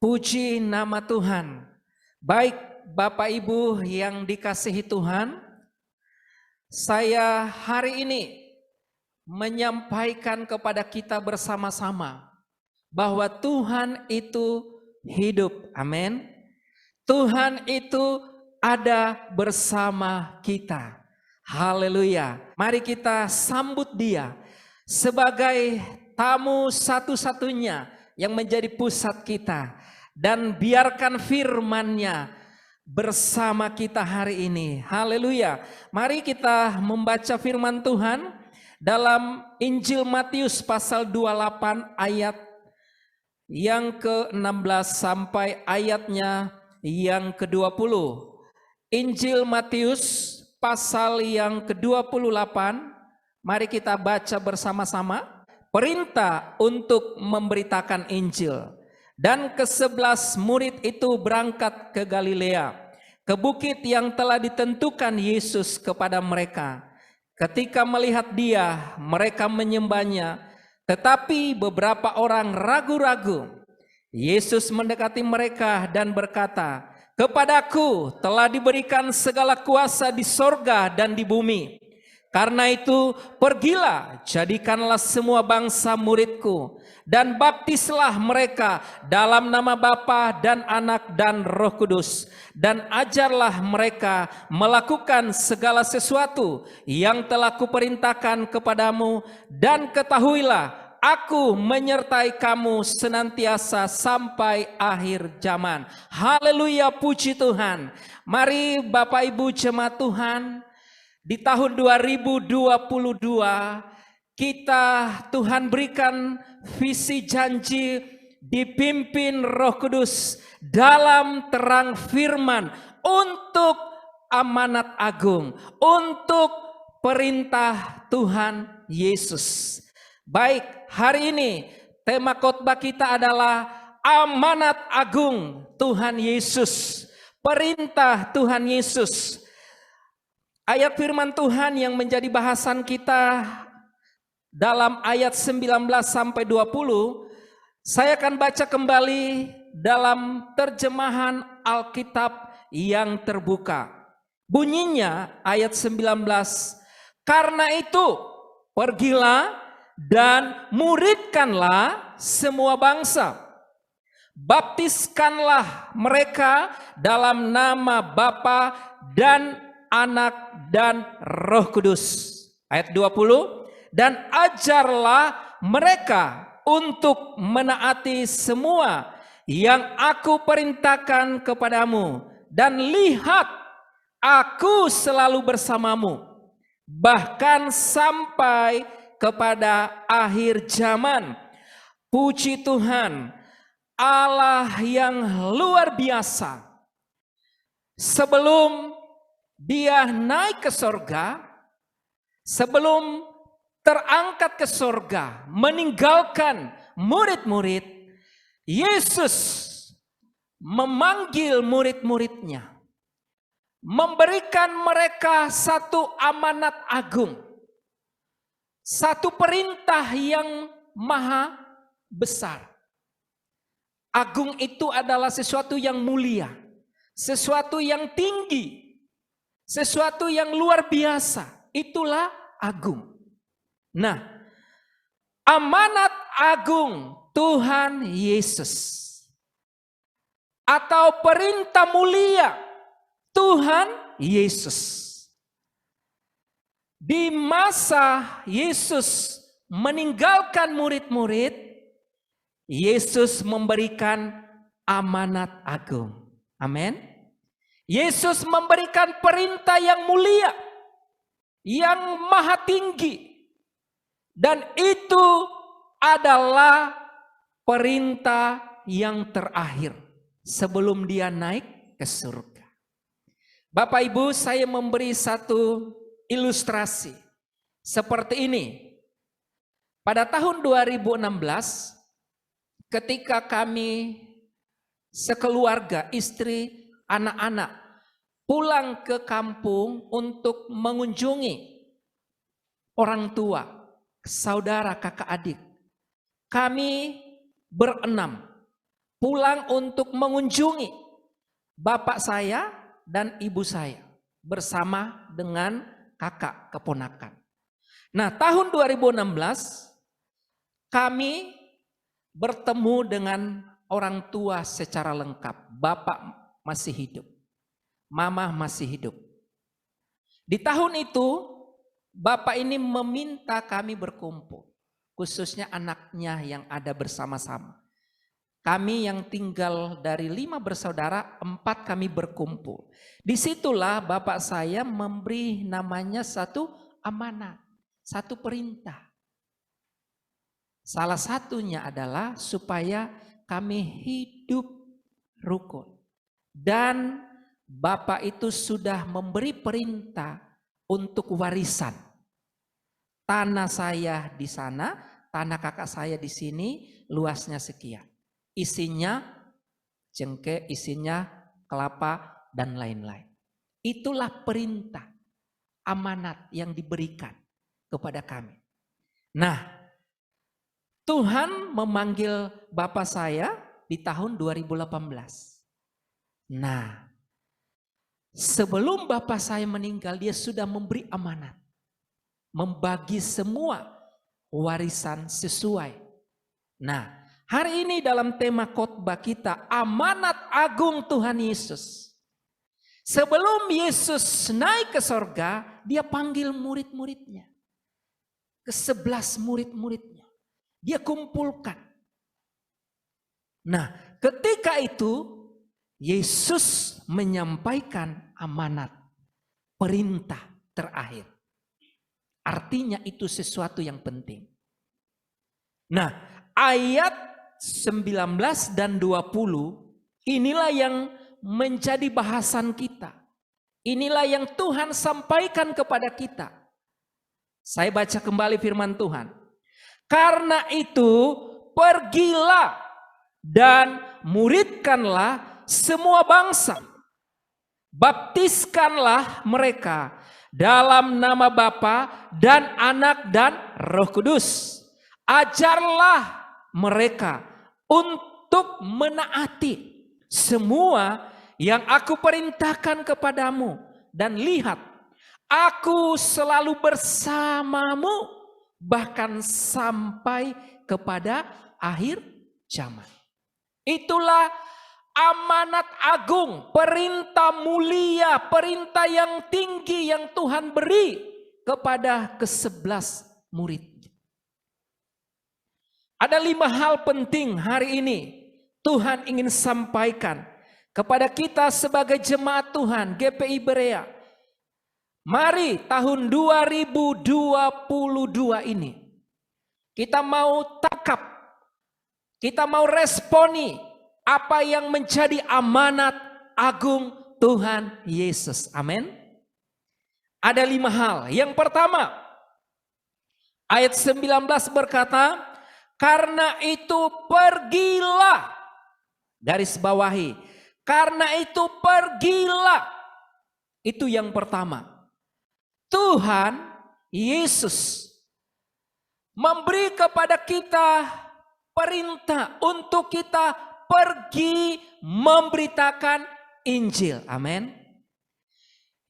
Puji nama Tuhan. Baik Bapak Ibu yang dikasihi Tuhan, saya hari ini menyampaikan kepada kita bersama-sama bahwa Tuhan itu hidup. Amin. Tuhan itu ada bersama kita. Haleluya. Mari kita sambut Dia sebagai tamu satu-satunya yang menjadi pusat kita, dan biarkan firman-Nya bersama kita hari ini. Haleluya. Mari kita membaca firman Tuhan dalam Injil Matius pasal 28 ayat yang ke-16 sampai ayatnya yang ke-20. Injil Matius pasal yang ke-28, mari kita baca bersama-sama. Perintah untuk memberitakan Injil. Dan ke-11 murid itu berangkat ke Galilea, ke bukit yang telah ditentukan Yesus kepada mereka. Ketika melihat Dia, mereka menyembahnya, tetapi beberapa orang ragu-ragu. Yesus mendekati mereka dan berkata, "Kepadaku telah diberikan segala kuasa di sorga dan di bumi. Karena itu pergilah, jadikanlah semua bangsa muridku, dan baptislah mereka dalam nama Bapa dan Anak dan Roh Kudus, dan ajarlah mereka melakukan segala sesuatu yang telah kuperintahkan kepadamu, dan ketahuilah, Aku menyertai kamu senantiasa sampai akhir zaman." Haleluya, puji Tuhan. Mari Bapak Ibu jemaat Tuhan, di tahun 2022 kita Tuhan berikan visi janji dipimpin Roh Kudus dalam terang firman untuk amanat agung, untuk perintah Tuhan Yesus. Baik, hari ini tema khotbah kita adalah amanat agung Tuhan Yesus, perintah Tuhan Yesus. Ayat firman Tuhan yang menjadi bahasan kita dalam ayat 19 sampai 20, saya akan baca kembali dalam terjemahan Alkitab yang terbuka. Bunyinya ayat 19, "Karena itu pergilah dan muridkanlah semua bangsa. Baptiskanlah mereka dalam nama Bapa dan Anak dan Roh Kudus." Ayat 20, "Dan ajarlah mereka untuk menaati semua yang aku perintahkan kepadamu. Dan lihat, aku selalu bersamamu, bahkan sampai kepada akhir zaman." Puji Tuhan, Allah yang luar biasa. Sebelum Dia naik ke sorga, sebelum terangkat ke sorga, meninggalkan murid-murid, Yesus memanggil murid-muridnya, memberikan mereka satu amanat agung, satu perintah yang maha besar. Agung itu adalah sesuatu yang mulia, sesuatu yang tinggi, sesuatu yang luar biasa. Itulah agung. Nah, amanat agung Tuhan Yesus atau perintah mulia Tuhan Yesus. Di masa Yesus meninggalkan murid-murid, Yesus memberikan amanat agung. Amin. Yesus memberikan perintah yang mulia, yang maha tinggi, dan itu adalah perintah yang terakhir sebelum Dia naik ke surga. Bapak Ibu, saya memberi satu ilustrasi seperti ini. Pada tahun 2016, ketika kami sekeluarga, istri, anak-anak, pulang ke kampung untuk mengunjungi orang tua, saudara, kakak, adik. Kami berenam pulang untuk mengunjungi bapak saya dan ibu saya bersama dengan kakak keponakan. Nah, tahun 2016 kami bertemu dengan orang tua secara lengkap. Bapak masih hidup, mama masih hidup. Di tahun itu bapak ini meminta kami berkumpul, khususnya anaknya yang ada bersama-sama. Kami yang tinggal dari 5 bersaudara, 4 kami berkumpul. Disitulah bapak saya memberi namanya satu amanat, satu perintah. Salah satunya adalah supaya kami hidup rukun. Dan bapak itu sudah memberi perintah untuk warisan. Tanah saya di sana, tanah kakak saya di sini, luasnya sekian. Isinya cengkeh, isinya kelapa, dan lain-lain. Itulah perintah, amanat yang diberikan kepada kami. Nah, Tuhan memanggil bapak saya di tahun 2018. Nah, sebelum bapak saya meninggal, dia sudah memberi amanat. Membagi semua warisan sesuai. Nah, hari ini dalam tema khotbah kita, amanat agung Tuhan Yesus. Sebelum Yesus naik ke sorga, dia panggil murid-muridnya. Ke-11 murid-muridnya. Dia kumpulkan. Nah, ketika itu Yesus menyampaikan amanat, perintah terakhir. Artinya itu sesuatu yang penting. Nah, ayat 19 dan 20 inilah yang menjadi bahasan kita. Inilah yang Tuhan sampaikan kepada kita. Saya baca kembali firman Tuhan. Karena itu pergilah dan muridkanlah semua bangsa. Baptiskanlah mereka dalam nama Bapa dan Anak dan Roh Kudus. Ajarlah mereka untuk menaati semua yang aku perintahkan kepadamu. Dan lihat, aku selalu bersamamu bahkan sampai kepada akhir zaman. Itulah amanat agung, perintah mulia, perintah yang tinggi yang Tuhan beri kepada ke-11 murid. Ada 5 hal penting hari ini Tuhan ingin sampaikan kepada kita sebagai jemaat Tuhan GPI Berea. Mari tahun 2022 ini kita mau tangkap, kita mau responi apa yang menjadi amanat agung Tuhan Yesus. Amin. Ada 5 hal. Yang pertama, ayat 19 berkata, karena itu pergilah. Garis bawahi. Karena itu pergilah. Itu yang pertama. Tuhan Yesus memberi kepada kita perintah untuk kita pergi memberitakan Injil. Amin.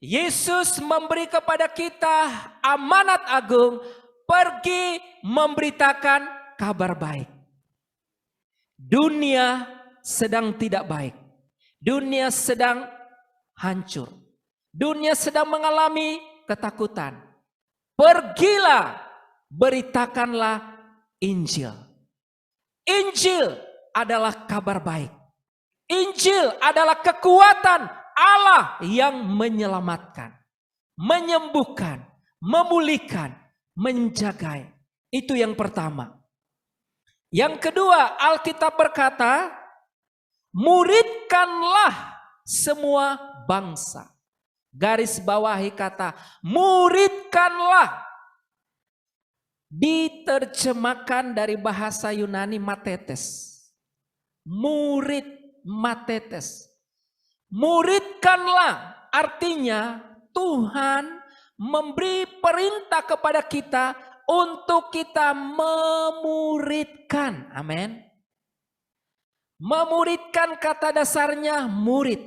Yesus memberi kepada kita amanat agung, pergi memberitakan kabar baik. Dunia sedang tidak baik. Dunia sedang hancur. Dunia sedang mengalami ketakutan. Pergilah, beritakanlah Injil. Injil adalah kabar baik. Injil adalah kekuatan Allah yang menyelamatkan, menyembuhkan, memulihkan, menjagai. Itu yang pertama. Yang kedua, Alkitab berkata, muridkanlah semua bangsa. Garis bawahi kata muridkanlah. Diterjemahkan dari bahasa Yunani matetes. Murid, matetes. Muridkanlah artinya Tuhan memberi perintah kepada kita untuk kita memuridkan. Amin. Memuridkan kata dasarnya murid.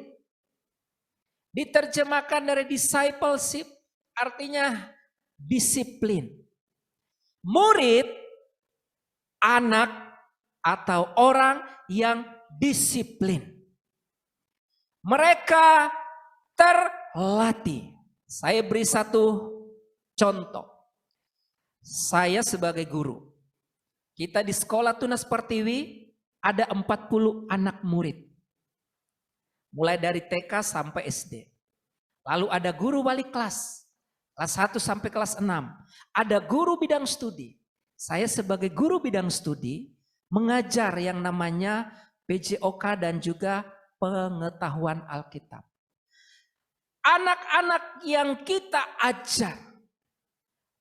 Diterjemahkan dari discipleship, artinya disiplin. Murid, anak atau orang yang disiplin. Mereka terlatih. Saya beri satu contoh. Saya sebagai guru. Kita di sekolah Tunas Pertiwi ada 40 anak murid. Mulai dari TK sampai SD. Lalu ada guru wali kelas 1 sampai kelas 6. Ada guru bidang studi. Saya sebagai guru bidang studi mengajar yang namanya PJOK dan juga pengetahuan Alkitab. Anak-anak yang kita ajar,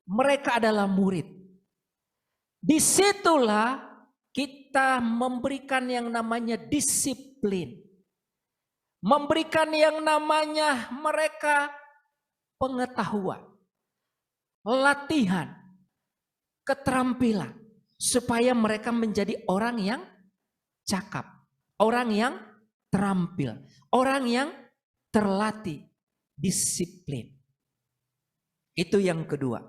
mereka adalah murid. Disitulah kita memberikan yang namanya disiplin. Memberikan yang namanya mereka pengetahuan, latihan, keterampilan. Supaya mereka menjadi orang yang cakap, orang yang terampil, orang yang terlatih, disiplin. Itu yang kedua.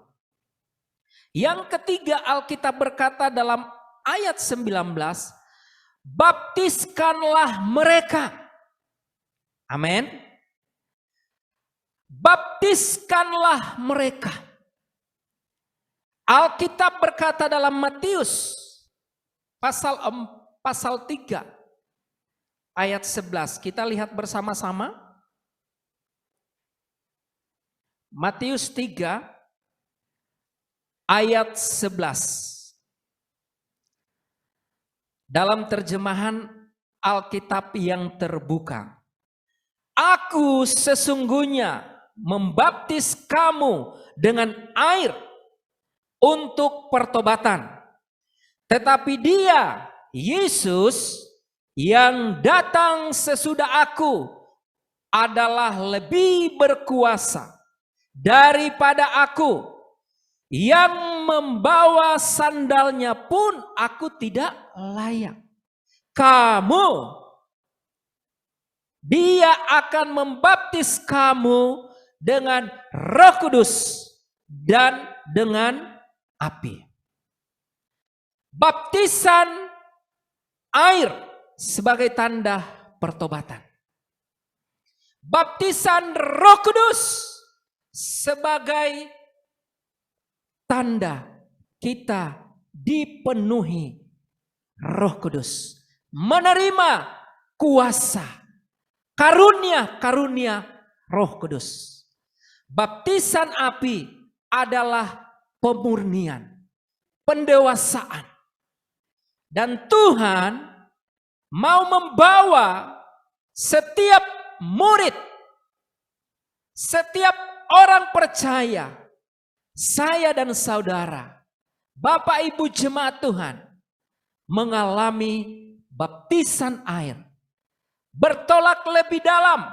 Yang ketiga, Alkitab berkata dalam ayat 19, baptiskanlah mereka. Amin. Baptiskanlah mereka. Alkitab berkata dalam Matius pasal 3 ayat 11. Kita lihat bersama-sama. Matius 3 ayat 11. Dalam terjemahan Alkitab yang terbuka. Aku sesungguhnya membaptis kamu dengan air untuk pertobatan. Tetapi dia, Yesus, yang datang sesudah aku adalah lebih berkuasa daripada aku, yang membawa sandalnya pun aku tidak layak. Dia akan membaptis kamu dengan Roh Kudus dan dengan api. Baptisan air sebagai tanda pertobatan. Baptisan Roh Kudus sebagai tanda kita dipenuhi Roh Kudus. Menerima kuasa, karunia Roh Kudus. Baptisan api adalah pemurnian, pendewasaan. Dan Tuhan mau membawa setiap murid, setiap orang percaya, saya dan saudara, Bapak Ibu jemaat Tuhan, mengalami baptisan air, bertolak lebih dalam,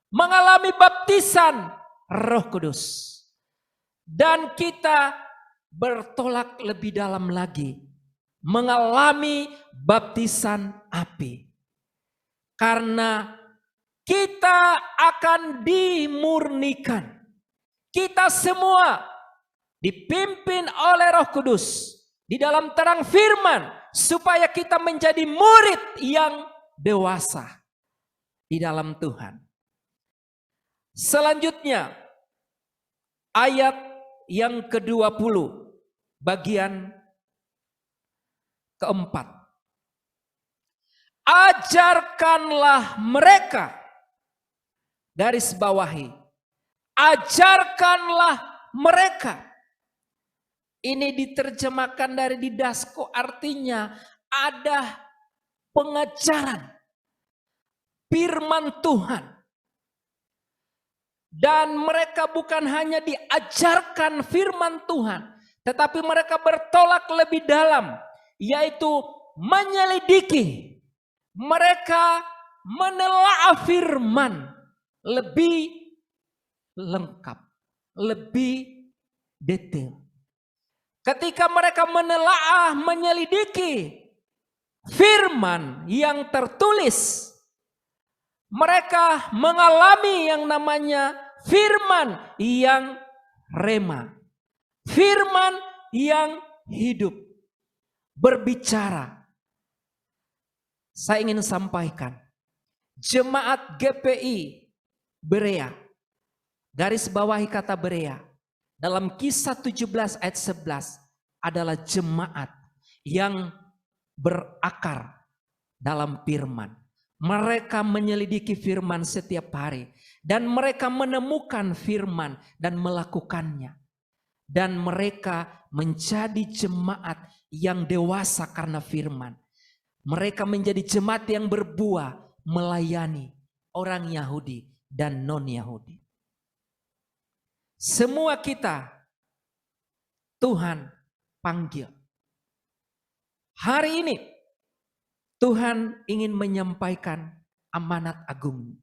mengalami baptisan Roh Kudus. Dan kita bertolak lebih dalam lagi, mengalami baptisan api. Karena kita akan dimurnikan. Kita semua dipimpin oleh Roh Kudus di dalam terang firman, supaya kita menjadi murid yang dewasa di dalam Tuhan. Selanjutnya, ayat yang ke-20, bagian keempat. Ajarkanlah mereka, garis bawahi, ajarkanlah mereka. Ini diterjemahkan dari Didasko, artinya ada pengajaran firman Tuhan. Dan mereka bukan hanya diajarkan firman Tuhan, tetapi mereka bertolak lebih dalam, yaitu menyelidiki. Mereka menelaah firman lebih lengkap, lebih detail. Ketika mereka menelaah, menyelidiki firman yang tertulis. Mereka mengalami yang namanya firman yang rema. Firman yang hidup. Berbicara. Saya ingin sampaikan. Jemaat GPI Berea. Garis bawahi kata Berea. Dalam Kisah 17 ayat 11 adalah jemaat yang berakar dalam firman. Mereka menyelidiki firman setiap hari. Dan mereka menemukan firman dan melakukannya. Dan mereka menjadi jemaat yang dewasa karena firman. Mereka menjadi jemaat yang berbuah melayani orang Yahudi dan non-Yahudi. Semua kita Tuhan panggil. Hari ini Tuhan ingin menyampaikan amanat agung.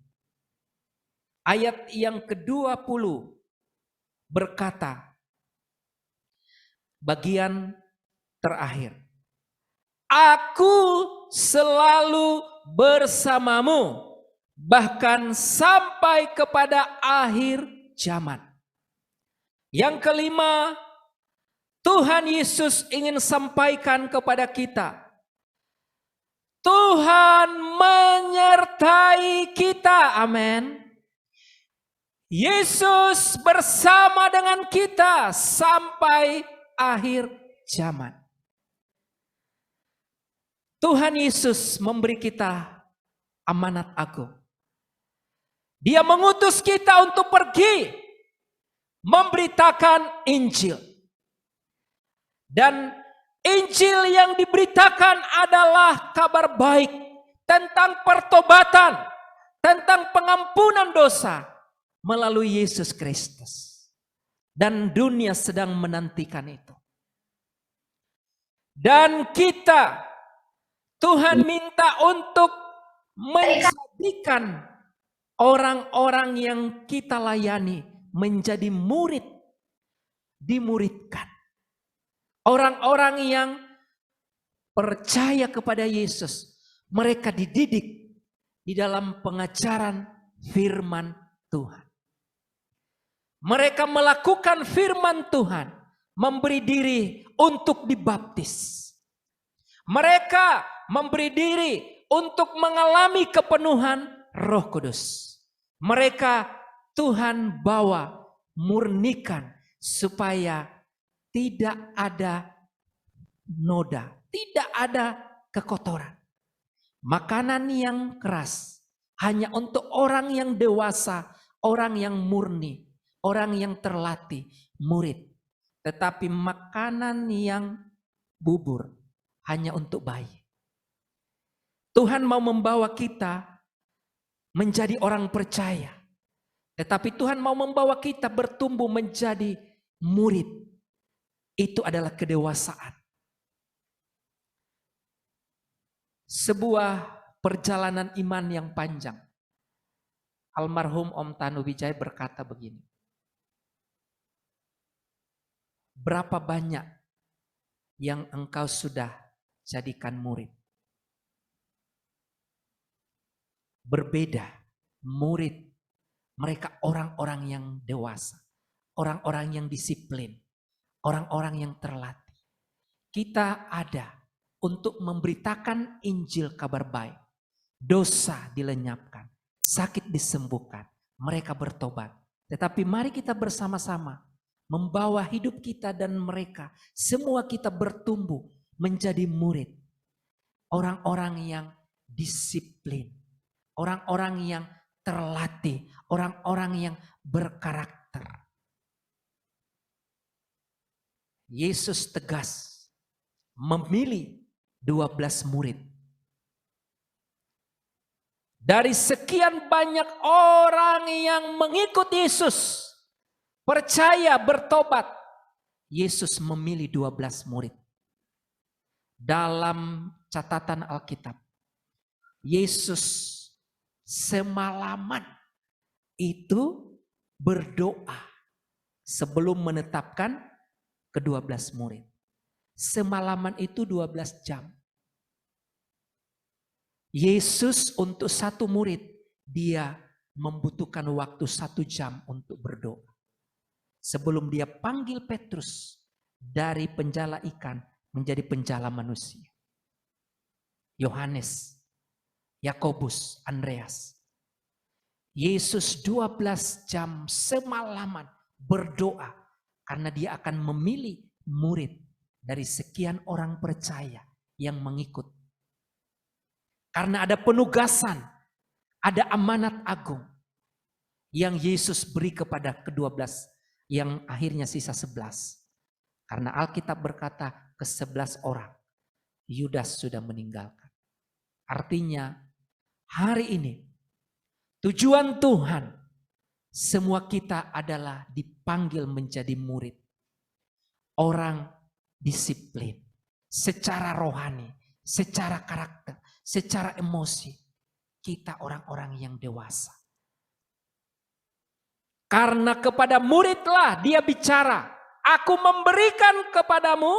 Ayat yang ke-20 berkata, bagian terakhir. Aku selalu bersamamu, bahkan sampai kepada akhir zaman. Yang kelima, Tuhan Yesus ingin sampaikan kepada kita. Tuhan menyertai kita, amin. Yesus bersama dengan kita sampai akhir zaman. Tuhan Yesus memberi kita amanat agung. Dia mengutus kita untuk pergi memberitakan Injil. Dan Injil yang diberitakan adalah kabar baik tentang pertobatan, tentang pengampunan dosa melalui Yesus Kristus. Dan dunia sedang menantikan itu. Dan kita, Tuhan minta untuk menjadikan orang-orang yang kita layani menjadi murid, dimuridkan. Orang-orang yang percaya kepada Yesus, mereka dididik di dalam pengajaran firman Tuhan. Mereka melakukan firman Tuhan, memberi diri untuk dibaptis. Mereka memberi diri untuk mengalami kepenuhan Roh Kudus. Mereka Tuhan bawa, murnikan supaya tidak ada noda, tidak ada kekotoran. Makanan yang keras hanya untuk orang yang dewasa, orang yang murni, orang yang terlatih, murid. Tetapi makanan yang bubur hanya untuk bayi. Tuhan mau membawa kita menjadi orang percaya. Tetapi Tuhan mau membawa kita bertumbuh menjadi murid. Itu adalah kedewasaan. Sebuah perjalanan iman yang panjang. Almarhum Om Tanu Wijaya berkata begini. Berapa banyak yang engkau sudah jadikan murid? Berbeda, murid. Mereka orang-orang yang dewasa. Orang-orang yang disiplin. Orang-orang yang terlatih. Kita ada untuk memberitakan Injil kabar baik. Dosa dilenyapkan. Sakit disembuhkan. Mereka bertobat. Tetapi mari kita bersama-sama membawa hidup kita dan mereka. Semua kita bertumbuh menjadi murid. Orang-orang yang disiplin. Orang-orang yang terlatih. Orang-orang yang berkarakter. Yesus tegas memilih 12 murid. Dari sekian banyak orang yang mengikut Yesus, percaya bertobat, Yesus memilih 12 murid. Dalam catatan Alkitab, Yesus semalaman itu berdoa sebelum menetapkan ke-12 murid. Semalaman itu 12 jam. Yesus untuk satu murid, dia membutuhkan waktu 1 jam untuk berdoa. Sebelum dia panggil Petrus dari penjala ikan menjadi penjala manusia. Yohanes, Yakobus, Andreas. Yesus 12 jam semalaman berdoa karena dia akan memilih murid dari sekian orang percaya yang mengikut. Karena ada penugasan, ada amanat agung yang Yesus beri kepada ke-12 yang akhirnya sisa 11. Karena Alkitab berkata ke-11 orang Yudas sudah meninggalkan. Artinya hari ini tujuan Tuhan semua kita adalah dipanggil menjadi murid. Orang disiplin secara rohani, secara karakter, secara emosi. Kita orang-orang yang dewasa. Karena kepada muridlah dia bicara, aku memberikan kepadamu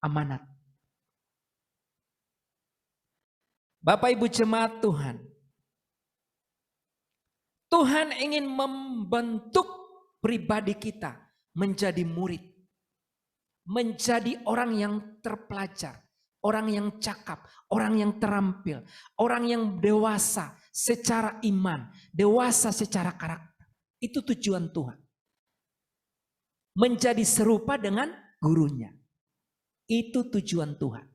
amanat. Bapak Ibu jemaat Tuhan, Tuhan ingin membentuk pribadi kita menjadi murid. Menjadi orang yang terpelajar, orang yang cakap, orang yang terampil, orang yang dewasa secara iman, dewasa secara karakter. Itu tujuan Tuhan. Menjadi serupa dengan gurunya. Itu tujuan Tuhan.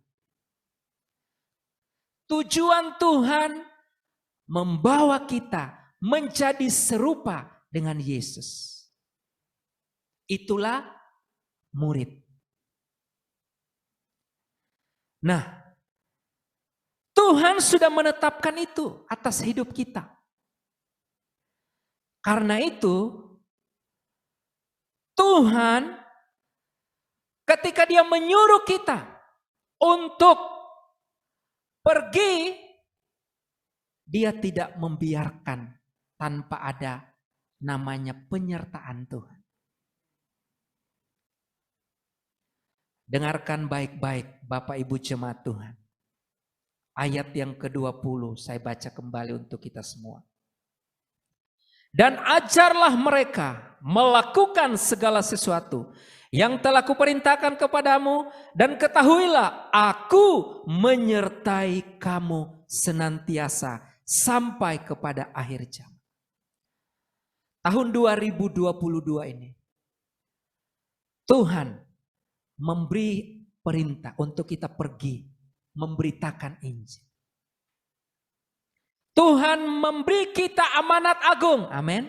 Tujuan Tuhan membawa kita menjadi serupa dengan Yesus. Itulah murid. Nah, Tuhan sudah menetapkan itu atas hidup kita. Karena itu, Tuhan ketika dia menyuruh kita untuk pergi, dia tidak membiarkan tanpa ada namanya penyertaan Tuhan. Dengarkan baik-baik Bapak Ibu jemaat Tuhan. Ayat yang ke-20 saya baca kembali untuk kita semua. Dan ajarlah mereka melakukan segala sesuatu yang telah kuperintahkan kepadamu, dan ketahuilah aku menyertai kamu senantiasa sampai kepada akhir zaman. Tahun 2022 ini Tuhan memberi perintah untuk kita pergi memberitakan Injil. Tuhan memberi kita amanat agung, amin.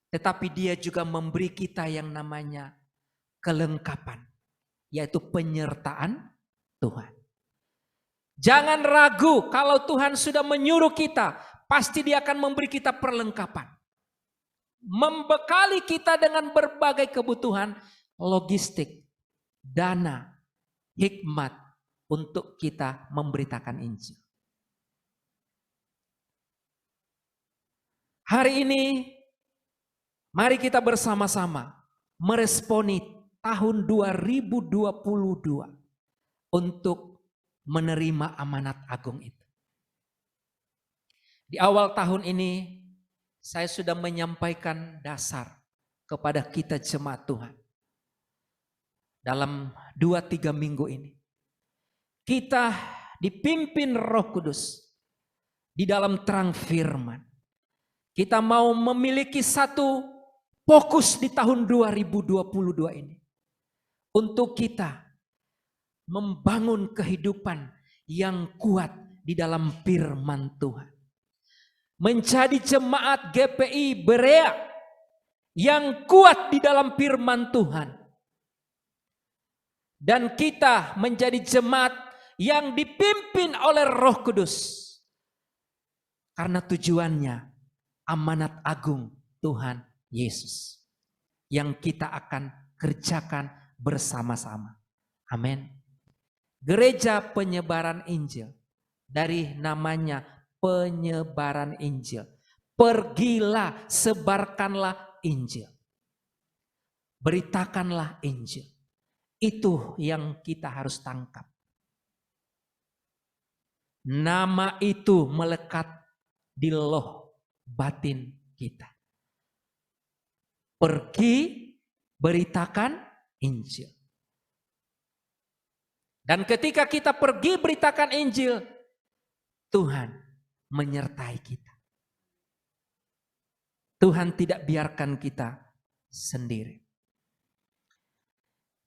Tetapi dia juga memberi kita yang namanya kelengkapan, yaitu penyertaan Tuhan. Jangan ragu, kalau Tuhan sudah menyuruh kita, pasti dia akan memberi kita perlengkapan. Membekali kita dengan berbagai kebutuhan logistik, dana, hikmat untuk kita memberitakan Injil. Hari ini mari kita bersama-sama meresponi tahun 2022 untuk menerima amanat agung itu. Di awal tahun ini saya sudah menyampaikan dasar kepada kita jemaat Tuhan. Dalam 2-3 minggu ini kita dipimpin Roh Kudus di dalam terang firman. Kita mau memiliki satu fokus di tahun 2022 ini. Untuk kita membangun kehidupan yang kuat di dalam firman Tuhan. Menjadi jemaat GPI Berea yang kuat di dalam firman Tuhan. Dan kita menjadi jemaat yang dipimpin oleh Roh Kudus. Karena tujuannya amanat agung Tuhan Yesus yang kita akan kerjakan bersama-sama. Amin. Gereja penyebaran Injil, dari namanya penyebaran Injil. Pergilah, sebarkanlah Injil. Beritakanlah Injil. Itu yang kita harus tangkap. Nama itu melekat di loh batin kita. Pergi beritakan Injil. Dan ketika kita pergi beritakan Injil, Tuhan menyertai kita. Tuhan tidak biarkan kita sendiri.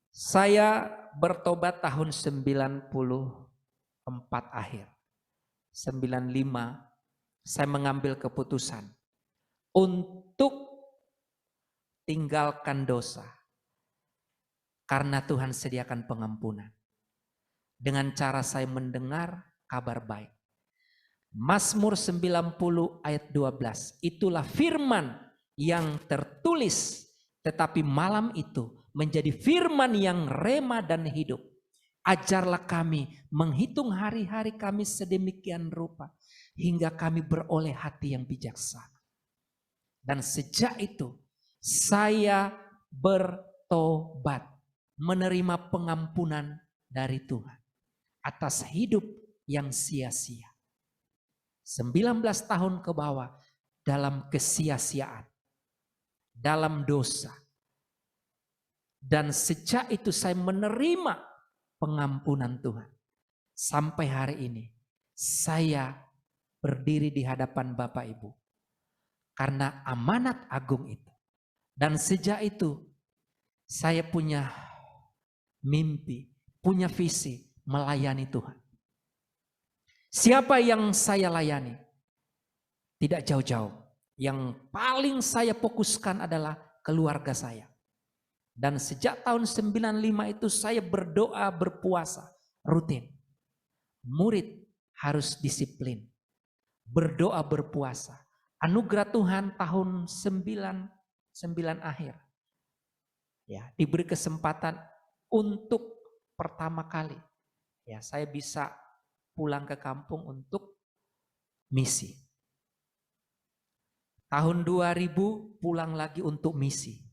Saya bertobat tahun 94 akhir. 95 saya mengambil keputusan untuk tinggalkan dosa. Karena Tuhan sediakan pengampunan. Dengan cara saya mendengar kabar baik. Mazmur 90 ayat 12. Itulah firman yang tertulis. Tetapi malam itu menjadi firman yang rema dan hidup. Ajarlah kami menghitung hari-hari kami sedemikian rupa. Hingga kami beroleh hati yang bijaksana. Dan sejak itu saya bertobat. Menerima pengampunan dari Tuhan. Atas hidup yang sia-sia. 19 tahun ke bawah dalam kesia-siaan. Dalam dosa. Dan sejak itu saya menerima pengampunan Tuhan. Sampai hari ini saya berdiri di hadapan Bapak Ibu. Karena amanat agung itu. Dan sejak itu saya punya mimpi, punya visi melayani Tuhan. Siapa yang saya layani? Tidak jauh-jauh. Yang paling saya fokuskan adalah keluarga saya. Dan sejak tahun 95 itu saya berdoa berpuasa rutin. Murid harus disiplin. Berdoa berpuasa. Anugerah Tuhan tahun 99 akhir. Ya, diberi kesempatan untuk pertama kali. Ya, saya bisa pulang ke kampung untuk misi. Tahun 2000 pulang lagi untuk misi.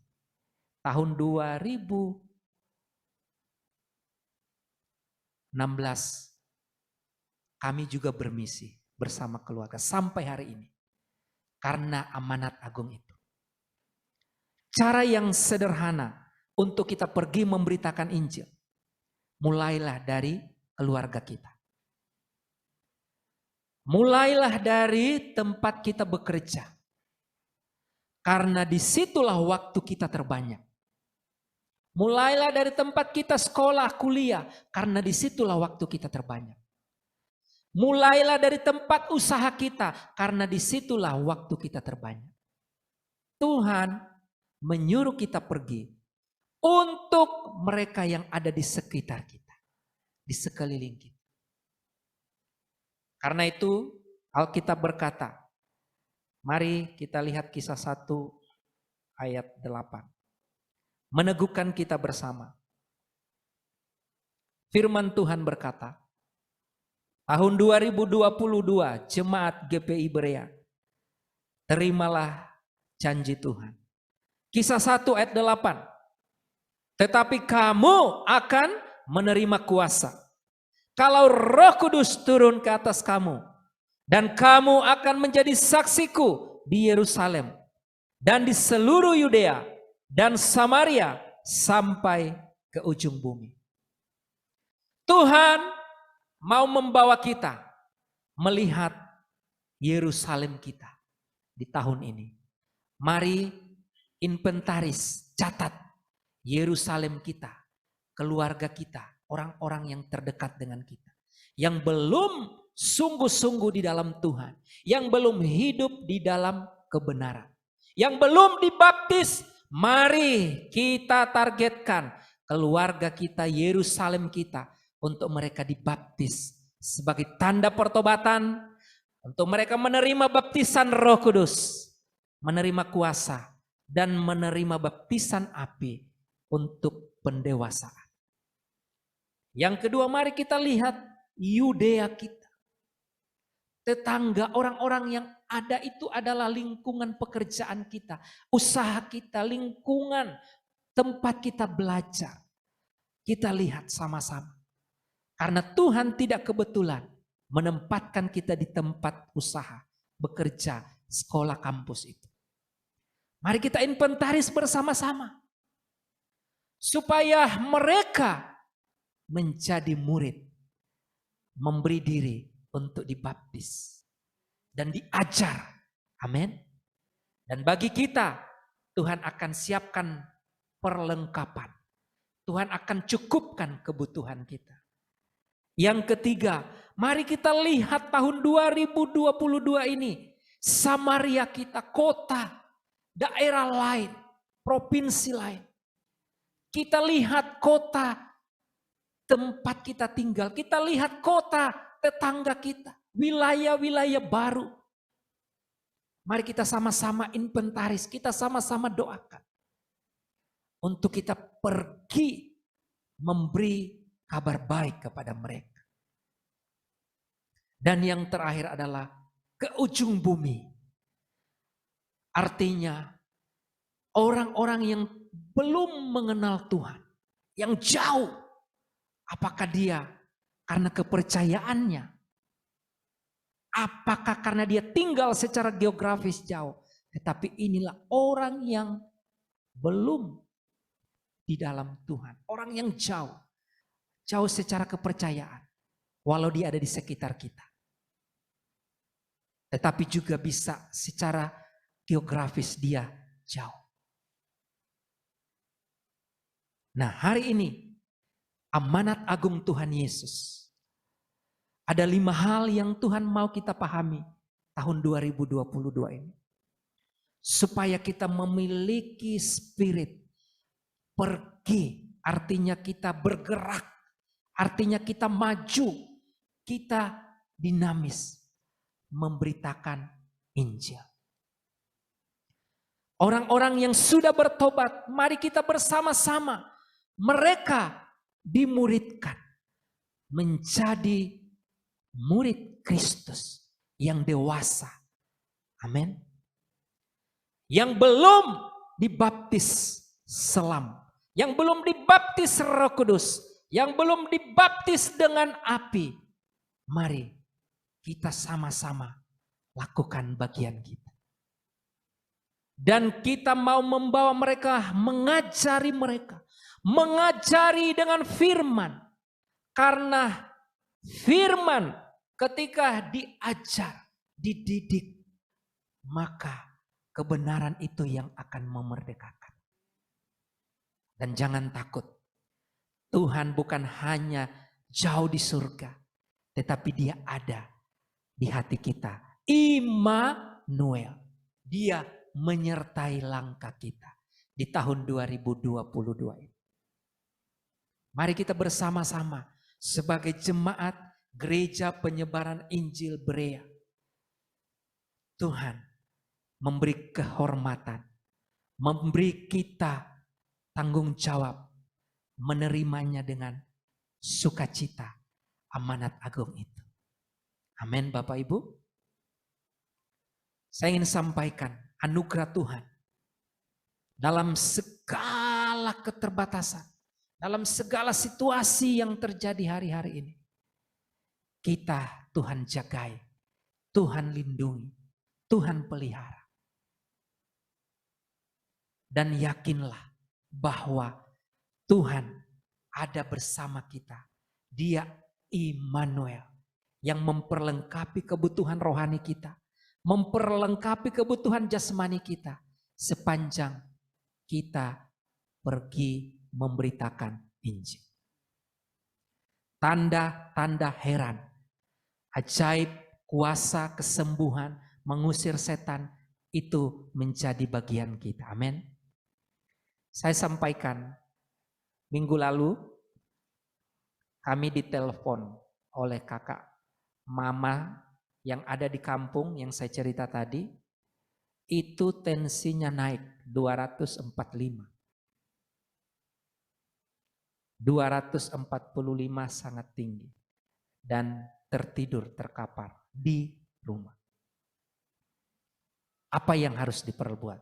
Tahun 2016 kami juga bermisi bersama keluarga sampai hari ini. Karena amanat agung itu. Cara yang sederhana untuk kita pergi memberitakan Injil. Mulailah dari keluarga kita. Mulailah dari tempat kita bekerja. Karena disitulah waktu kita terbanyak. Mulailah dari tempat kita sekolah, kuliah. Karena disitulah waktu kita terbanyak. Mulailah dari tempat usaha kita. Karena disitulah waktu kita terbanyak. Tuhan menyuruh kita pergi. Untuk mereka yang ada di sekitar kita. Di sekeliling kita. Karena itu Alkitab berkata. Mari kita lihat Kisah 1 ayat 8. Meneguhkan kita bersama. Firman Tuhan berkata. Tahun 2022 Jemaat GPI Berea. Terimalah janji Tuhan. Kisah 1 ayat 8. Tetapi kamu akan menerima kuasa. Kalau Roh Kudus turun ke atas kamu. Dan kamu akan menjadi saksiku di Yerusalem. Dan di seluruh Yudea dan Samaria sampai ke ujung bumi. Tuhan mau membawa kita melihat Yerusalem kita di tahun ini. Mari inventaris, catat. Yerusalem kita, keluarga kita, orang-orang yang terdekat dengan kita. Yang belum sungguh-sungguh di dalam Tuhan. Yang belum hidup di dalam kebenaran. Yang belum dibaptis, mari kita targetkan keluarga kita, Yerusalem kita. Untuk mereka dibaptis sebagai tanda pertobatan. Untuk mereka menerima baptisan Roh Kudus. Menerima kuasa dan menerima baptisan api. Untuk pendewasaan. Yang kedua, mari kita lihat Yudea kita. Tetangga, orang-orang yang ada itu adalah lingkungan pekerjaan kita. Usaha kita, lingkungan tempat kita belajar. Kita lihat sama-sama. Karena Tuhan tidak kebetulan menempatkan kita di tempat usaha, bekerja, sekolah, kampus itu. Mari kita inventaris bersama-sama. Supaya mereka menjadi murid. Memberi diri untuk dibaptis. Dan diajar. Amin. Dan bagi kita, Tuhan akan siapkan perlengkapan. Tuhan akan cukupkan kebutuhan kita. Yang ketiga, mari kita lihat tahun 2022 ini. Samaria kita, kota, daerah lain, provinsi lain. Kita lihat kota tempat kita tinggal. Kita lihat kota tetangga kita. Wilayah-wilayah baru. Mari kita sama-sama inventaris. Kita sama-sama doakan. Untuk kita pergi memberi kabar baik kepada mereka. Dan yang terakhir adalah ke ujung bumi. Artinya orang-orang yang belum mengenal Tuhan. Yang jauh. Apakah dia karena kepercayaannya? Apakah karena dia tinggal secara geografis jauh? Tetapi inilah orang yang belum di dalam Tuhan. Orang yang jauh. Jauh secara kepercayaan. Walau dia ada di sekitar kita. Tetapi juga bisa secara geografis dia jauh. Nah, hari ini amanat agung Tuhan Yesus. Ada 5 hal yang Tuhan mau kita pahami tahun 2022 ini. Supaya kita memiliki spirit pergi, artinya kita bergerak, artinya kita maju, kita dinamis memberitakan Injil. Orang-orang yang sudah bertobat, mari kita bersama-sama. Mereka dimuridkan menjadi murid Kristus yang dewasa. Amin. Yang belum dibaptis selam, yang belum dibaptis Roh Kudus, yang belum dibaptis dengan api. Mari kita sama-sama lakukan bagian kita. Dan kita mau membawa mereka, mengajari mereka. Mengajari dengan firman. Karena firman ketika diajar, dididik, maka kebenaran itu yang akan memerdekakan. Dan jangan takut. Tuhan bukan hanya jauh di surga. Tetapi dia ada di hati kita. Immanuel. Dia menyertai langkah kita di tahun 2022 ini. Mari kita bersama-sama sebagai jemaat Gereja Penyebaran Injil Berea. Tuhan memberi kehormatan, memberi kita tanggung jawab, menerimanya dengan sukacita amanat agung itu. Amin Bapak Ibu. Saya ingin sampaikan anugerah Tuhan dalam segala keterbatasan, dalam segala situasi yang terjadi hari-hari ini. Kita Tuhan jagai, Tuhan lindungi, Tuhan pelihara. Dan yakinlah bahwa Tuhan ada bersama kita. Dia Immanuel yang memperlengkapi kebutuhan rohani kita. Memperlengkapi kebutuhan jasmani kita. Sepanjang kita pergi memberitakan Injil. Tanda-tanda heran, ajaib, kuasa, kesembuhan, mengusir setan, itu menjadi bagian kita. Amin. Saya sampaikan minggu lalu kami ditelepon oleh kakak mama yang ada di kampung yang saya cerita tadi. Itu tensinya naik 245. 245 sangat tinggi. Dan tertidur, terkapar di rumah. Apa yang harus diperbuat?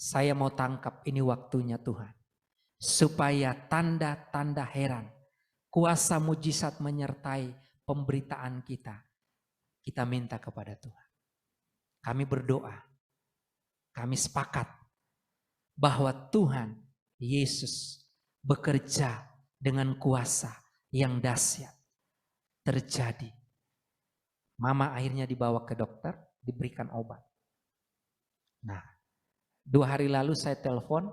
Saya mau tangkap, ini waktunya Tuhan. Supaya tanda-tanda heran, kuasa mujizat menyertai, pemberitaan kita minta kepada Tuhan. Kami berdoa, kami sepakat bahwa Tuhan Yesus bekerja dengan kuasa yang dahsyat. Terjadi. Mama akhirnya dibawa ke dokter, diberikan obat. Nah, 2 hari lalu saya telepon,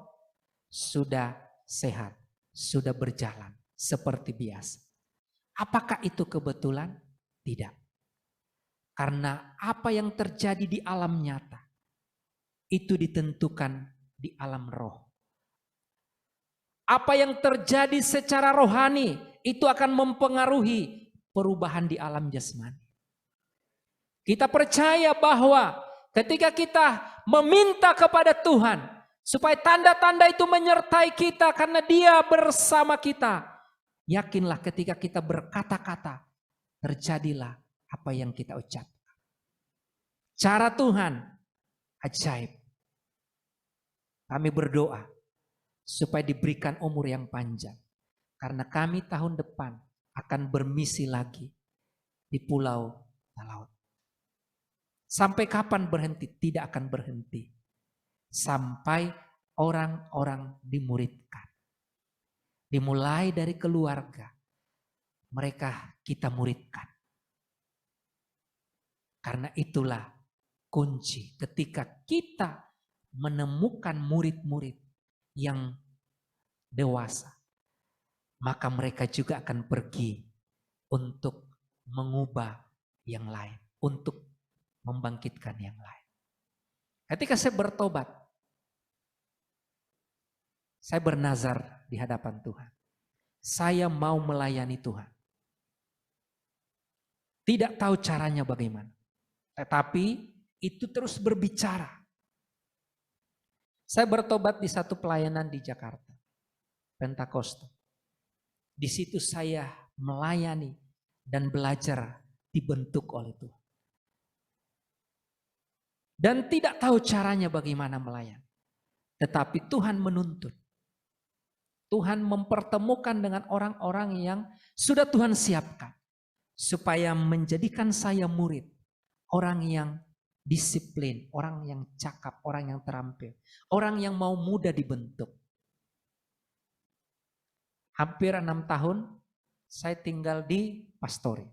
sudah sehat, sudah berjalan seperti biasa. Apakah itu kebetulan? Tidak. Karena apa yang terjadi di alam nyata, itu ditentukan di alam roh. Apa yang terjadi secara rohani, itu akan mempengaruhi perubahan di alam jasmani. Kita percaya bahwa ketika kita meminta kepada Tuhan, supaya tanda-tanda itu menyertai kita karena Dia bersama kita. Yakinlah ketika kita berkata-kata, terjadilah apa yang kita ucapkan. Cara Tuhan ajaib. Kami berdoa supaya diberikan umur yang panjang. Karena kami tahun depan akan bermisi lagi di Pulau Talaut. Sampai kapan berhenti? Tidak akan berhenti. Sampai orang-orang dimuridkan. Dimulai dari keluarga. Mereka kita muridkan. Karena itulah kunci ketika kita menemukan murid-murid yang dewasa. Maka mereka juga akan pergi untuk mengubah yang lain. Untuk membangkitkan yang lain. Ketika saya bertobat, saya bernazar di hadapan Tuhan. Saya mau melayani Tuhan. Tidak tahu caranya bagaimana. Tetapi itu terus berbicara. Saya bertobat di satu pelayanan di Jakarta. Pentakosta. Di situ saya melayani dan belajar dibentuk oleh Tuhan. Dan tidak tahu caranya bagaimana melayani. Tetapi Tuhan menuntun. Tuhan mempertemukan dengan orang-orang yang sudah Tuhan siapkan. Supaya menjadikan saya murid. Orang yang disiplin, orang yang cakap, orang yang terampil. Orang yang mau mudah dibentuk. Hampir 6 tahun saya tinggal di Pastori.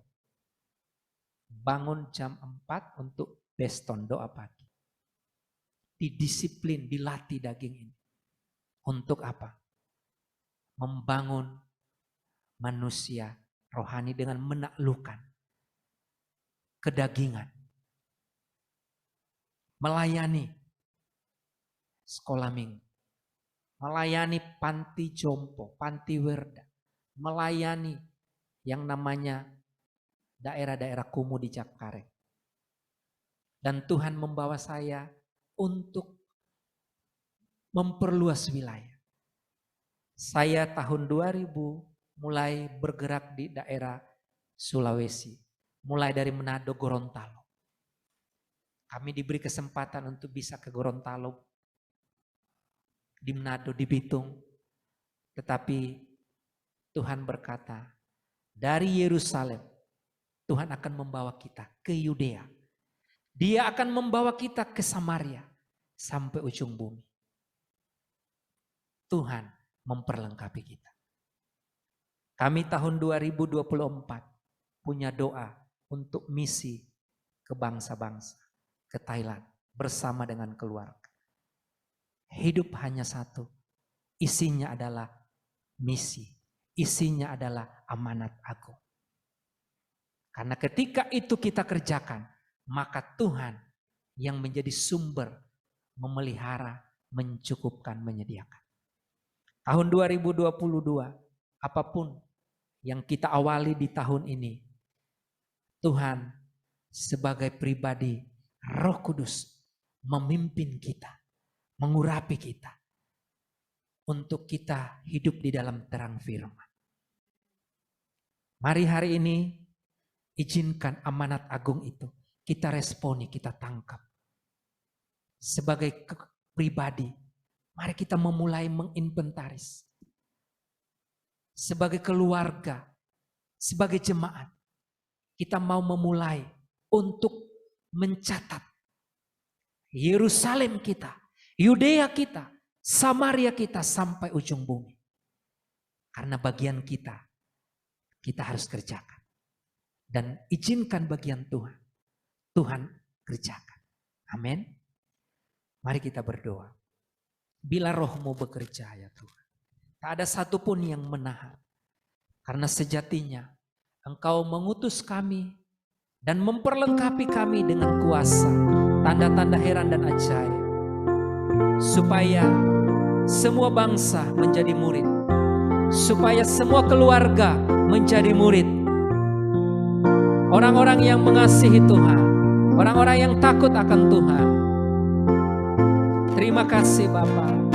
Bangun jam 4 untuk beston doa pagi. Didisiplin, dilatih daging ini. Untuk apa? Membangun manusia rohani dengan menaklukkan kedagingan. Melayani sekolah minggu. Melayani panti jompo, panti werda. Melayani yang namanya daerah-daerah kumuh di Cakkareng. Dan Tuhan membawa saya untuk memperluas wilayah. Saya tahun 2000 mulai bergerak di daerah Sulawesi. Mulai dari Manado, Gorontalo. Kami diberi kesempatan untuk bisa ke Gorontalo, di Manado, di Bitung. Tetapi Tuhan berkata, dari Yerusalem, Tuhan akan membawa kita ke Yudea. Dia akan membawa kita ke Samaria sampai ujung bumi. Tuhan memperlengkapi kita. Kami tahun 2024 punya doa untuk misi ke bangsa-bangsa, ke Thailand bersama dengan keluarga. Hidup hanya satu, isinya adalah misi, isinya adalah amanat agung. Karena ketika itu kita kerjakan, maka Tuhan yang menjadi sumber memelihara, mencukupkan, menyediakan. Tahun 2022, apapun yang kita awali di tahun ini, Tuhan sebagai pribadi, Roh Kudus memimpin kita, mengurapi kita, untuk kita hidup di dalam terang firman. Mari hari ini izinkan amanat agung itu kita responi, kita tangkap. Sebagai pribadi, mari kita memulai menginventaris. Sebagai keluarga, sebagai jemaat, kita mau memulai untuk mencatat Yerusalem kita, Yudea kita, Samaria kita sampai ujung bumi. Karena bagian kita harus kerjakan. Dan izinkan bagian Tuhan, Tuhan kerjakan. Amin. Mari kita berdoa. Bila rohmu bekerja ya Tuhan, tak ada satupun yang menahan. Karena sejatinya Engkau mengutus kami dan memperlengkapi kami dengan kuasa, tanda-tanda heran dan ajaib. Supaya semua bangsa menjadi murid. Supaya semua keluarga menjadi murid. Orang-orang yang mengasihi Tuhan. Orang-orang yang takut akan Tuhan. Terima kasih Bapa.